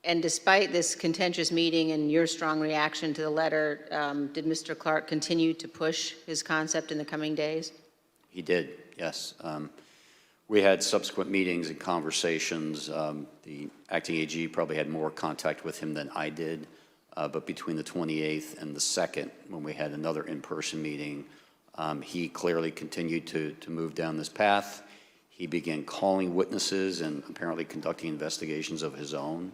And despite this contentious meeting and your strong reaction to the letter, did Mr. Clark continue to push his concept in the coming days? He did, yes. We had subsequent meetings and conversations. The acting AG probably had more contact with him than I did, but between the 28th and the 2nd, when we had another in-person meeting, he clearly continued to move down this path. He began calling witnesses and apparently conducting investigations of his own.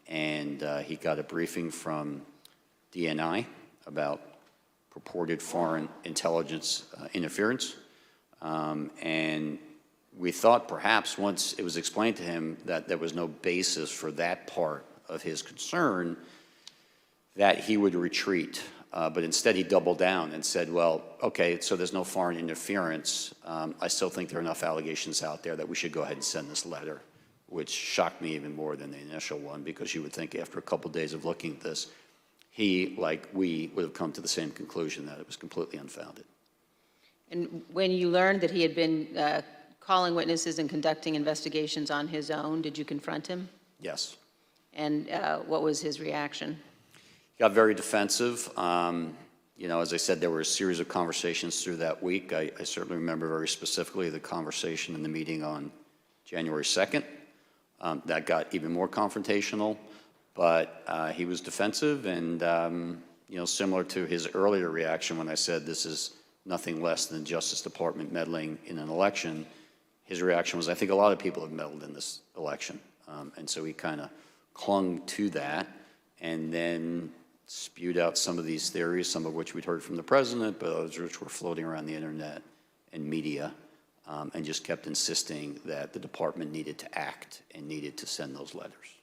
He got a briefing from DNI about purported foreign intelligence interference. And we thought perhaps once it was explained to him that there was no basis for that part of his concern, that he would retreat. But instead he doubled down and said, well, okay, so there's no foreign interference. I still think there are enough allegations out there that we should go ahead and send this letter, which shocked me even more than the initial one, because you would think after a couple of days of looking at this, he, like we, would have come to the same conclusion that it was completely unfounded. And when you learned that he had been calling witnesses and conducting investigations on his own, did you confront him? Yes. And what was his reaction? He got very defensive. You know, as I said, there were a series of conversations through that week. I certainly remember very specifically the conversation in the meeting on January 2nd. That got even more confrontational, but he was defensive and, you know, similar to his earlier reaction when I said this is nothing less than Justice Department meddling in an election, his reaction was, I think a lot of people have meddled in this election. And so he kind of clung to that and then spewed out some of these theories, some of which we'd heard from the president, but others which were floating around the internet and media, and just kept insisting that the department needed to act and needed to send those letters.